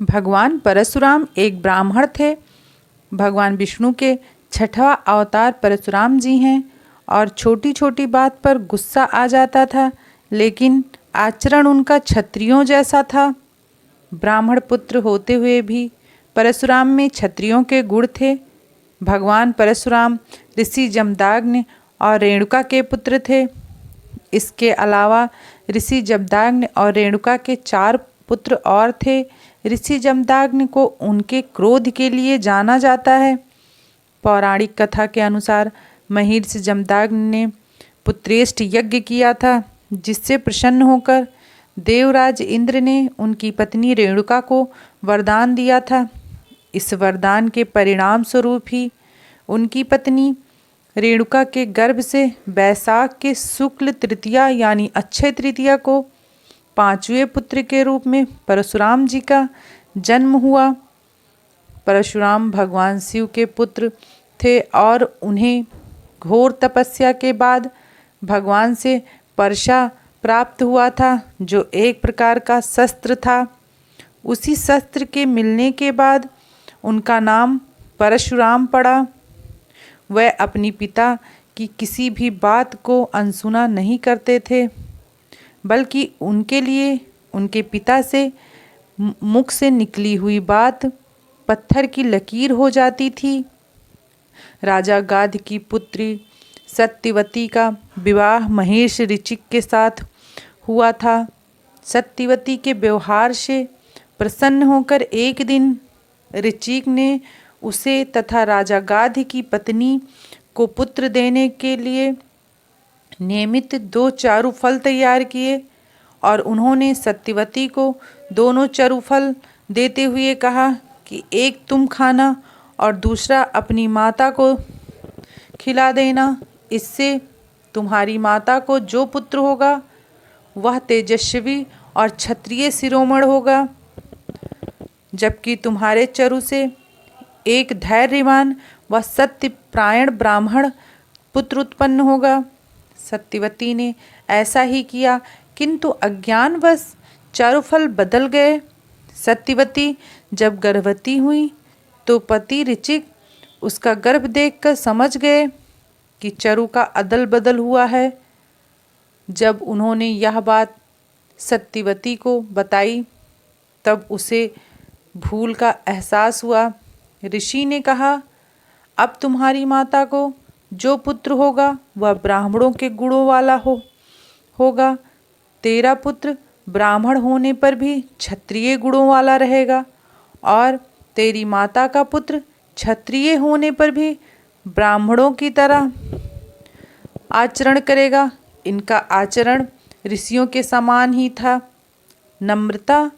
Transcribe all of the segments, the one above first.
भगवान परशुराम एक ब्राह्मण थे। भगवान विष्णु के छठवां अवतार परशुराम जी हैं और छोटी छोटी बात पर गुस्सा आ जाता था, लेकिन आचरण उनका क्षत्रियों जैसा था। ब्राह्मण पुत्र होते हुए भी परशुराम में क्षत्रियों के गुण थे। भगवान परशुराम ऋषि जमदाग्नि और रेणुका के पुत्र थे। इसके अलावा ऋषि जमदाग्नि और रेणुका के 4 पुत्र और थे। ऋषि जमदाग्नि को उनके क्रोध के लिए जाना जाता है। पौराणिक कथा के अनुसार महर्षि जमदाग्नि ने पुत्रेष्ट यज्ञ किया था, जिससे प्रसन्न होकर देवराज इंद्र ने उनकी पत्नी रेणुका को वरदान दिया था। इस वरदान के परिणाम स्वरूप ही उनकी पत्नी रेणुका के गर्भ से वैशाख के शुक्ल तृतीया यानी अक्षय तृतीया को 5वें पुत्र के रूप में परशुराम जी का जन्म हुआ। परशुराम भगवान शिव के पुत्र थे और उन्हें घोर तपस्या के बाद भगवान से परशा प्राप्त हुआ था, जो एक प्रकार का शस्त्र था। उसी शस्त्र के मिलने के बाद उनका नाम परशुराम पड़ा। वह अपनी पिता की किसी भी बात को अनसुना नहीं करते थे, बल्कि उनके लिए उनके पिता से मुख से निकली हुई बात पत्थर की लकीर हो जाती थी। राजा गाध की पुत्री सत्यवती का विवाह महर्षि ऋचिक के साथ हुआ था। सत्यवती के व्यवहार से प्रसन्न होकर एक दिन ऋचिक ने उसे तथा राजा गाध की पत्नी को पुत्र देने के लिए नियमित 2 चारु फल तैयार किए और उन्होंने सत्यवती को दोनों चारु फल देते हुए कहा कि एक तुम खाना और दूसरा अपनी माता को खिला देना। इससे तुम्हारी माता को जो पुत्र होगा वह तेजस्वी और क्षत्रिय शिरोमणि होगा, जबकि तुम्हारे चरु से एक धैर्यवान व सत्यपरायण ब्राह्मण पुत्र उत्पन्न होगा। सत्यवती ने ऐसा ही किया, किंतु अज्ञानवश चारुफल बदल गए। सत्यवती जब गर्भवती हुई तो पति ऋचिक उसका गर्भ देखकर समझ गए कि चरु का अदल बदल हुआ है। जब उन्होंने यह बात सत्यवती को बताई तब उसे भूल का एहसास हुआ। ऋषि ने कहा, अब तुम्हारी माता को जो पुत्र होगा वह ब्राह्मणों के गुणों वाला होगा। तेरा पुत्र ब्राह्मण होने पर भी क्षत्रिय गुणों वाला रहेगा और तेरी माता का पुत्र क्षत्रिय होने पर भी ब्राह्मणों की तरह आचरण करेगा। इनका आचरण ऋषियों के समान ही था। नम्रता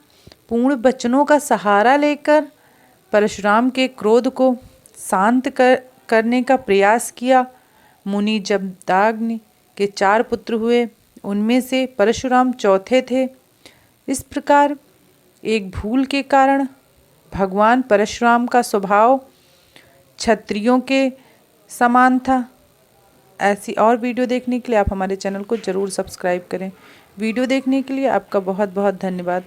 पूर्ण वचनों का सहारा लेकर परशुराम के क्रोध को शांत करने का प्रयास किया। मुनि जमदाग्नि के 4 पुत्र हुए, उनमें से परशुराम चौथे थे। इस प्रकार एक भूल के कारण भगवान परशुराम का स्वभाव क्षत्रियों के समान था। ऐसी और वीडियो देखने के लिए आप हमारे चैनल को ज़रूर सब्सक्राइब करें। वीडियो देखने के लिए आपका बहुत बहुत धन्यवाद।